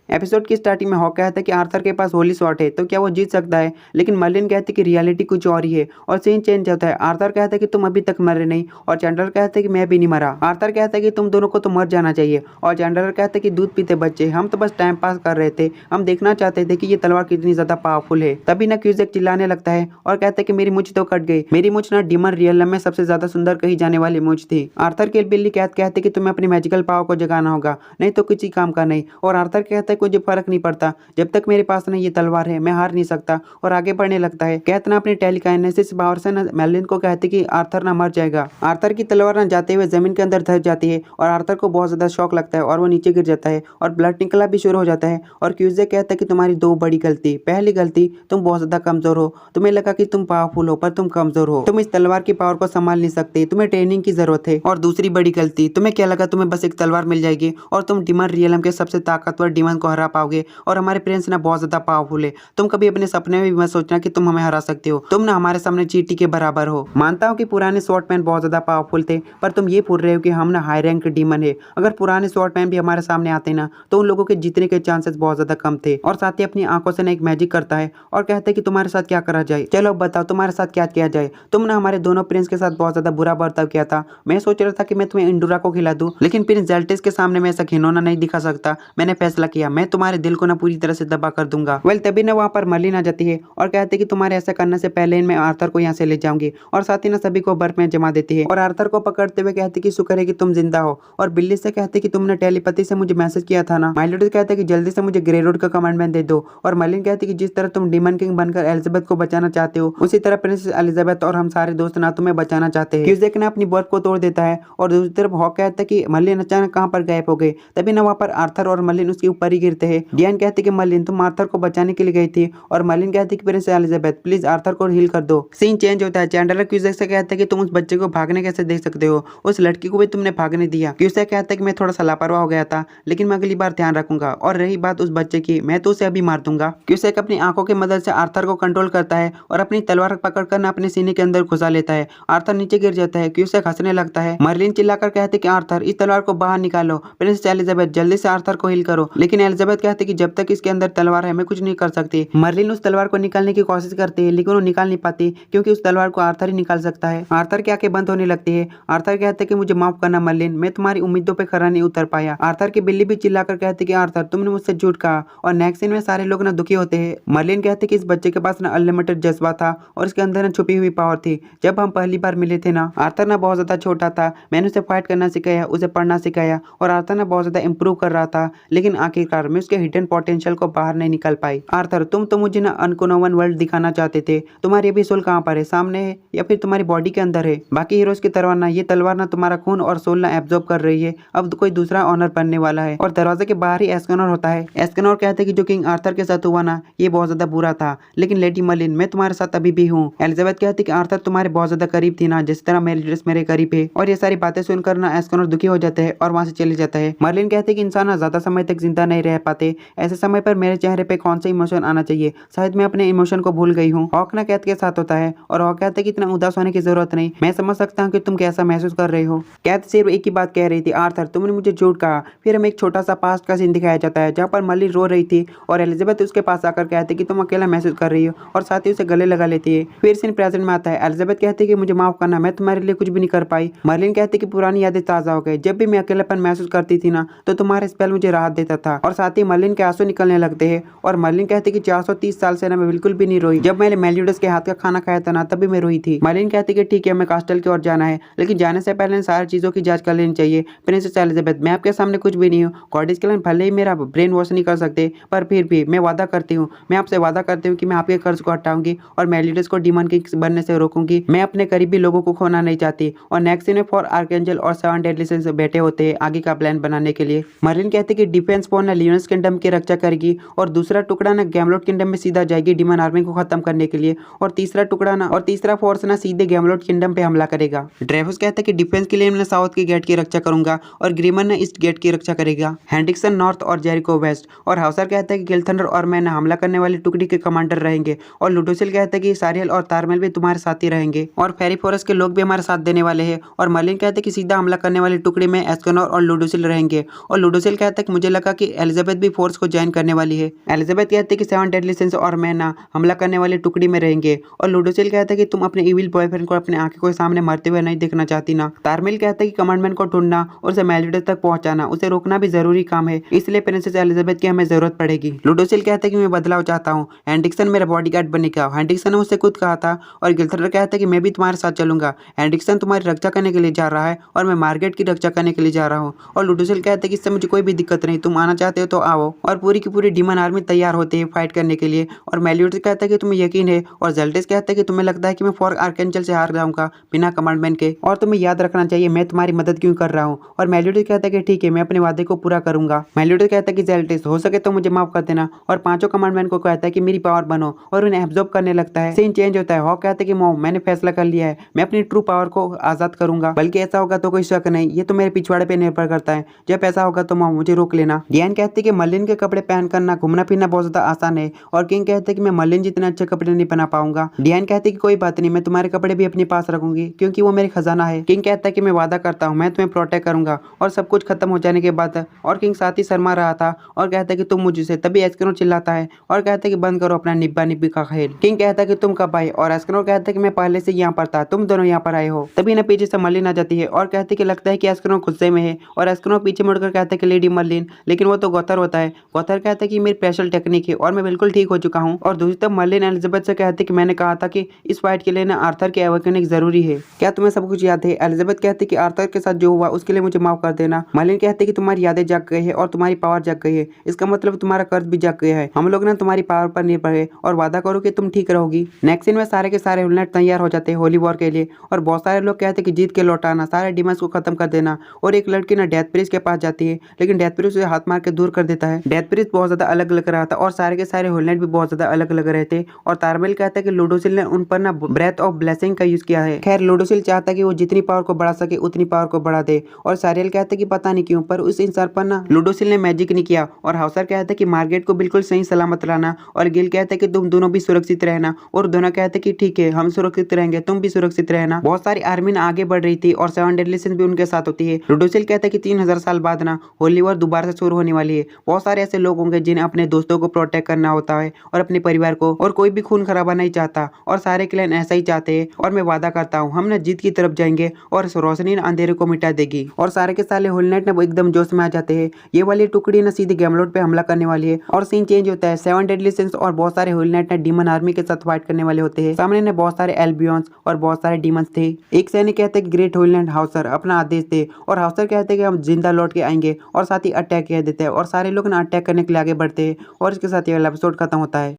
Episode की starting में hoc कहता है कि आर्थर के पास होली स्वॉर्ड है तो क्या वो जीत सकता है, लेकिन मर्लिन कहती है कि रियलिटी कुछ और ही है और सीन चेंज होता है। आर्थर कहता है कि तुम अभी तक मरे नहीं और चैंडलर कहता है कि मैं भी नहीं मरा। आर्थर कहता है कि तुम दोनों को तो मर जाना चाहिए और चैंडलर कहता है कि दूध पीते बच्चे, हम तो बस टाइम पास कर रहे थे, हम देखना चाहते थे कि ये तलवार कितनी ज्यादा पावरफुल है। तभी ना क्यूज़ेक चिल्लाने लगता है और कहता है कि मेरी मुझ तो कट गई, मेरी मुझ ना डीमन रियलम में सबसे ज्यादा सुंदर कही जाने वाली मुझ थी। आर्थर के बिल्ली कैद कहते कि तुम्हें अपनी मैजिकल पावर को जगाना होगा, नहीं तो किसी काम का नहीं। और आर्थर कहता है मुझे फर्क नहीं पड़ता, जब तक मेरे पास ना ये तलवार है मैं हार नहीं सकता और आगे बढ़ने लगता है। कहत ना अपनी टेलीकाइनेसिस पावर से ना मर्लिन को कहते कि आर्थर ना मर जाएगा। आर्थर की तलवार ना जाते हुए जमीन के अंदर धस जाती है और आर्थर को बहुत ज्यादा शौक लगता है और वो नीचे गिर जाता है और ब्लड निकला भी शुरू हो जाता है। और क्यूज़ेक कहता है कि तुम्हारी दो बड़ी गलती, पहली गलती तुम बहुत ज्यादा कमजोर हो, तुम्हें लगा कि तुम पावरफुल हो पर तुम कमजोर हो, तुम इस तलवार की पावर को संभाल नहीं सकते, तुम्हें ट्रेनिंग की जरूरत है। और दूसरी बड़ी गलती, तुम्हें क्या लगा तुम्हें बस एक तलवार मिल जाएगी और तुम डीमन रियलम के सबसे ताकतवर डीमन को हरा पाओगे और हमारे प्रिंस ना बहुत ज्यादा पावरफुल है, तुम कभी अपने सपने में भी मत सोचना कि तुम हमें हरा सकते हो, तुम ना हमारे सामने चींटी के बराबर हो। मानता हूँ कि पुराने स्वॉर्डमैन बहुत ज्यादा पावरफुल थे, पर तुम ये भूल रहे हो कि हम ना हाई रैंक डीमन है। अगर पुराने स्वॉर्डमैन भी हमारे सामने आते ना तो उन लोगों के जीतने के चांसेस बहुत ज्यादा कम थे। और साथ ही अपनी आंखों से ना एक मैजिक करता है और कहते हैं कि तुम्हारे साथ क्या करा जाए, चलो अब बताओ तुम्हारे साथ क्या किया जाए। तुम ना हमारे दोनों प्रिंस के साथ बहुत ज्यादा बुरा बर्ताव किया था, मैं सोच रहा था कि मैं तुम्हें इंडोरा को खिला दूं, लेकिन प्रिंस जेल्टिस के सामने मैं ऐसा घिनौना नहीं दिखा सकता। मैंने फैसला किया, मैं तुम्हारे दिल को ना पूरी तरह से दबा कर दूंगा। वेल तभी ना वहाँ पर मर्लिन आ जाती है और कहती है कि तुम्हारे ऐसा करने से पहले मैं आर्थर को यहाँ से ले जाऊंगी और साथ ही ना सभी को बर्फ में जमा देती है और आर्थर को पकड़ते हुए कहती कि शुक्र है कि तुम जिंदा हो। और बिल्ली से कहती कि तुमने टेलीपैथी से मुझे मैसेज किया था ना। माइलोडिस कहते कि जल्दी से मुझे ग्रे रोड का कमांडमेंट दे दो। और मर्लिन कहती कि जिस तरह तुम डीमन किंग बनकर एलिजाबेथ को बचाना चाहते हो उसी तरह प्रिंसेस एलिजाबेथ और हम सारे दोस्त ना तुम्हें बचाना चाहते हैं। क्यूज़ेक ने अपनी बर्फ को तोड़ देता है और दूसरी तरफ हॉक कहता है कि मर्लिन अचानक कहाँ पर गायब हो गई। तभी ना वहाँ पर आर्थर और मर्लिन उसके ऊपर ही गिरते हैं। डियान कहती कि मर्लिन तुम आर्थर को बचाने के लिए गई थी और मर्लिन कहती कि प्रिंसेस एलिजाबेथ प्लीज आर्थर को हील कर दो। सीन चेंज होता है। चैंडलर क्यूज़ेक से कहता है कि तुम उस बच्चे को भागने कैसे देख सकते हो, उस लड़की को भी तुमने भागने दिया। क्यूज़ेक कहता है कि मैं थोड़ा सा लापरवाह हो गया था, लेकिन मैं अगली बार ध्यान रखूंगा। और रही बात उस बच्चे की, मैं तो उसे अभी मार दूंगा। क्यूज़ेक अपनी आंखों की मदद से आर्थर को कंट्रोल करता है और अपनी तलवार पकड़कर अपने सीने के अंदर घुसा लेता है। आर्थर नीचे गिर जाता है। क्यूज़ेक हंसने लगता है। मर्लिन चिल्लाकर कहते कि आर्थर इस तलवार को बाहर निकालो, प्रिंसेस एलिजाबेथ जल्दी से आर्थर को हील करो। लेकिन एलिजाबेथ कहती कि जब तक इसके अंदर तलवार है मैं कुछ नहीं कर सकती। मर्लिन उस तलवार को निकालने की कोशिश करती है लेकिन वो निकाल नहीं पाती क्योंकि उस तलवार को आर्थर ही निकाल सकता है। आर्थर की आंखें बंद होने लगती है। आर्थर कहते कि मुझे माफ करना मर्लिन, मैं तुम्हारी उम्मीदों पे खरा नहीं उतर पाया। आर्थर की बिल्ली भी चिल्लाकर कहती कि आर्थर तुमने मुझसे झूठ कहा। और नेक्स्ट सीन में सारे लोग ना दुखी होते हैं। मर्लिन कहते कि इस बच्चे के पास ना अनलिमिटेड जज्बा था और इसके अंदर ना छुपी हुई पावर थी। जब हम पहली बार मिले थे ना आर्थर ना बहुत ज्यादा छोटा था, मैंने उसे फाइट करना सिखाया, उसे पढ़ना सिखाया और आर्थर ना बहुत ज्यादा इंप्रूव कर रहा था, लेकिन आखिरकार मैं उसके हिडन पोटेंशियल को बाहर नहीं निकल पाई। आर्थर तुम तो मुझे ना अनकॉमन वर्ल्ड दिखाना चाहते थे, तुम्हारी अभी सोल कहाँ पर है, सामने है या फिर तुम्हारी बॉडी के अंदर है। बाकी हीरोज की तरह ना ये तलवार ना तुम्हारा खून और सोल ना एब्जॉर्ब कर रही है, अब कोई दूसरा ऑनर बनने वाला है। और दरवाजे के बाहर ही एस्केनोर होता है। एस्केनोर कहते कि जो किंग आर्थर के साथ हुआ ना ये बहुत ज्यादा बुरा था, लेकिन लेडी मर्लिन मैं तुम्हारे साथ अभी भी हूँ। एलिजाबेथ कहती कि आर्थर तुम्हारे बहुत ज्यादा करीब थी ना, जिस तरह मेलिडस मेरे करीब है। और ये सारी बातें सुनकर ना एस्केनोर दुखी हो जाते हैं और वहां से चले जाता है। मर्लिन कहते कि इंसान ज्यादा समय तक जिंदा नहीं रह पाते, ऐसे समय पर मेरे चेहरे पे कौन सा इमोशन आना चाहिए, शायद मैं अपने इमोशन को भूल गई हूँ। हॉक ना कैथ के साथ होता है और हॉक कहते कि इतना उदास होने की जरूरत नहीं, मैं समझ सकता हूँ कि तुम कैसा महसूस कर रहे हो। कैथ सिर्फ एक ही बात कह रही थी, आर्थर तुमने मुझे झूठ कहा। फिर हमें एक छोटा सा पास्ट का सीन दिखाया जाता है जहाँ पर मर्लिन रो रही थी और एलिजाबेथ उसके पास आकर कहती कि तुम अकेला महसूस कर रही हो और साथ ही उसे गले लगा लेती है। फिर सीन प्रेजेंट में आता है। एलिजाबेथ कहती कि मुझे माफ करना, मैं तुम्हारे लिए कुछ भी नहीं कर पाई। मर्लिन कहती कि पुरानी यादें ताजा हो गई, जब भी मैं अकेलापन महसूस करती थी ना तो तुम्हारा स्पेल मुझे राहत देता था। और साथ ही मर्लिन के आंसू निकलने लगते हैं और मर्लिन कहती कि 430 साल से ना मैं बिल्कुल भी नहीं रोई, जब मैंने मेलियोडस के हाथ का खाना खाया था ना तभी मैं रोई थी। मर्लिन कहती कि ठीक है मैं कास्टल की ओर जाना है, लेकिन जाने से पहले सारी चीजों की जांच कर लेनी चाहिए। प्रिंसेस एलिजाबेथ मैं आपके सामने कुछ भी नहीं हूँ, गॉडेस के लिए भले ही मेरा ब्रेन वॉश नहीं कर सकते, पर फिर भी मैं वादा करती हूँ, मैं आपसे वादा करती हूँ कि मैं आपके कर्ज को हटाऊंगी और मेलियोडस को डीमन किंग बनने से रोकूंगी। मैं अपने करीबी लोगों को खोना नहीं चाहती। और नेक्स्ट सीन में 4 आर्कएंजल और 7 डेडली सिंस बैठे होते हैं आगे का प्लान बनाने के लिए। मर्लिन कहती कि डिफेंस फोर्स ना लियोनस किंगडम की रक्षा करेगी और दूसरा टुकड़ा ना गैमलॉट किंगडम में सीधा जाएगी डीमन आर्मी को खत्म करने के लिए, और तीसरा फोर्स ना सीधे गैमलॉट किंगडम पे हमला करेगा। ड्रेफस कहता है कि डिफेंस के लिए मैं साउथ के गेट की रक्षा करूंगा और ग्रीमन ने ईस्ट गेट की रक्षा करेगा, हेंड्रिक्सन नॉर्थ और जेरिको वेस्ट। और हाउसर कहता है कि गिलथंडर और मैं ना हमला करने वाली टुकड़ी के कमांडर रहेंगे। और लुडोसिल कहता है कि सारियल और तारमेल भी तुम्हारे साथ ही रहेंगे और फेरी फॉरेस्ट के लोग भी हमारे साथ देने वाले हैं। और मर्लिन कहते हैं कि सीधा हमला करने वाली टुकड़ी में एस्केनोर और लुडोसिल रहेंगे। और लुडोसिल कहता है कि मुझे लगा कि एलिजाबेथ भी फोर्स को ज्वाइन करने वाली है। एलिजाबेथ कहती है कि 7 डेडली सिंस और मैं ना हमला करने वाली टुकड़ी में रहेंगे। और लूडोसिल कहता है कि तुम अपने इविल बॉयफ्रेंड को अपने आंखों के सामने मरते हुए नहीं देखना चाहती ना। तारमिल कहता है कि कमांडमेंट को ढूंढना और उसे मेलिडस तक पहुंचाना, उसे रोकना भी जरूरी काम है, इसलिए प्रिंसेस एलिजाबेथ की हमें जरूरत पड़ेगी। लूडोसिल कहता है कि मैं बदलाव चाहता हूँ, हेंड्रिक्सन मेरा बॉडीगार्ड बनेगा। हेंड्रिक्सन ने मुझसे खुद कहा था। और गिल्थर कहता है कि मैं भी तुम्हारे साथ चलूंगा। हेंड्रिक्सन तुम्हारी रक्षा करने के लिए जा रहा है और मैं मार्गरेट की रक्षा करने के लिए जा रहा हूँ। और लूडोसिल कहता है कि इससे मुझे कोई भी दिक्कत नहीं, तुम आना चाहते हो तो आओ। और पूरी की पूरी डीमन आर्मी तैयार होती है फाइट करने के लिए। और मेलिडस कहता है कि तुम्हें यकीन है। और जेल्टिस कहता है कि तुम्हें लगता है कि मैं फॉर आर्केंजल से हार जाऊंगा बिना कमांडमेंट के, और तुम्हें याद रखना चाहिए मैं तुम्हारी मदद क्यों कर रहा हूँ। और मेलिडस कहता है कि ठीक है, मैं अपने वादे को पूरा करूंगा। मेलिडस कहता है कि जेल्टिस हो सके तो मुझे माफ कर देना। और पांचों कमांडमेंट को कहता है कि मेरी पावर बनो, और उन्हें एब्जॉर्ब करने लगता है। सीन चेंज होता है। हॉक कहता है कि मॉम मैंने फैसला कर लिया है, मैं अपनी ट्रू पावर को आजाद करूंगा, बल्कि ऐसा होगा तो कोई शक नहीं, ये तो मेरे पिछवाड़े पे निर्भर करता है। जब ऐसा होगा तो मॉम मुझे रोक लेना। डियान कहती है कि मर्लिन के कपड़े पहन करना घूमना फिरना बहुत ज्यादा आसान है। और किंग कहते हैं कि मैं मर्लिन जितने अच्छे कपड़े नहीं बना पाऊंगा। डियान कहती है कि कोई बात नहीं, मैं तुम्हारे कपड़े भी अपने पास रखूंगी क्योंकि वो मेरे खजाना है। किंग कहता है कि मैं वादा करता हूँ मैं तुम्हें प्रोटेक्ट करूंगा। और सब कुछ खत्म हो जाने के बाद और किंग साथ ही शर्मा रहा था और कहता है कि तुम मुझसे, तभी एस्कनोर चिल्लाता है और कहता है कि बंद करो अपना निब्बा निब्बी का खेल। किंग कहता है कि तुम कब आए, और एस्कनोर कहता है कि मैं पहले से यहाँ पर था, तुम दोनों यहाँ पर आए हो। तभी ना पीछे से मर्लिन आ जाती है और कहती है कि लगता है कि एस्कनोर गुस्से में है। और एस्कनोर पीछे मुड़कर कहता है कि लेडी मर्लिन, लेकिन वो तो गोथर होता है। गोथर कहता है कि मेरी स्पेशल टेक्निक है और मैं बिल्कुल ठीक हो चुका हूँ। और दूसरी तरफ मर्लिन एलिजाबेथ से कहती है कि मैंने कहा था कि इस फाइट के लिए ना आर्थर की अवेकनिंग जरूरी है, क्या तुम्हें सब कुछ याद है। एलिजाबेथ कहती है कि आर्थर के साथ जो हुआ उसके लिए मुझे माफ कर देना। मर्लिन कहती है कि तुम्हारी यादें जग गई है और तुम्हारी पावर जग गई है, इसका मतलब तुम्हारा कर्ज भी जग गया है। हम लोग ना तुम्हारी पावर पर निर्भर है और वादा करो कि तुम ठीक रहोगी। नेक्स्ट सीन में सारे के सारे हुलनेट तैयार हो जाते हैं होली वॉर के लिए। और बहुत सारे लोग कहते हैं कि जीत के लौटाना, सारे डिमंस को खत्म कर देना। और एक लड़की ना डेथ प्रिंस के पास जाती है, लेकिन डेथ प्रिंस उसे हाथ मार के दूर कर देता है। डेथ प्रिंस बहुत ज्यादा अलग लग रहा था और सारे के सारे हुलनेट भी बहुत ज्यादा अलग लग रहे थे। और तारमेल कहता है कि लूडोसिल ने उन पर ना ब्रेथ ऑफ ब्लेसिंग का यूज किया है। खैर लूडोसिल चाहता है कि वो जितनी पावर को बढ़ा सके उतनी पावर को बढ़ा दे। और सारियल कहता है कि पता नहीं क्यों पर उस इंसान पर ना लूडोसिल ने मैजिक नहीं किया। और हाउसर कहता है कि मार्गरेट को बिल्कुल सही सलामत लाना। और गिल कहता है कि तुम दोनों भी सुरक्षित रहना। और दोनों कहते हैं कि ठीक है हम सुरक्षित रहेंगे, तुम भी सुरक्षित रहना। बहुत सारी आर्मी ना आगे बढ़ रही थी और 7 डेडली सिंस भी उनके साथ होती है। लूडोसिल कहता है कि 3000 साल बाद ना होली वॉर दोबारा से शुरू होने वाली है। बहुत सारे ऐसे लोग होंगे जिन्हें अपने दोस्तों को प्रोटेक्ट करना होता है और अपने परिवार को, और कोई भी खून खराबा नहीं चाहता। और सारे क्लैन ऐसा ही चाहते हैं। और मैं वादा करता हूँ हम ना जीत की तरफ जाएंगे और रोशनी अंधेरे को मिटा देगी। और सारे के सारे होली नाइट ना वो एकदम जोश में आ जाते हैं। ये वाली टुकड़ी ना सीधे गैमलॉट पे हमला करने वाली है। और सीन चेंज होता है। 7 डेडली सिंस और बहुत सारे होली नाइट ना डीमन आर्मी के साथ फाइट करने वाले होते हैं। सामने ने बहुत सारे एल्बियंस और बहुत सारे डीमंस थे। एक सैनिक कहते हैं कि ग्रेट होली नाइट हाउसर अपना आदेश दे। और हाउसर कहते हैं कि हम जिंदा लौट के आएंगे, और साथ ही अटैक कह देते हैं। और सारे लोग ना अटैक करने के लिए आगे बढ़ते हैं। और इसके साथ ये एपिसोड खत्म होता है।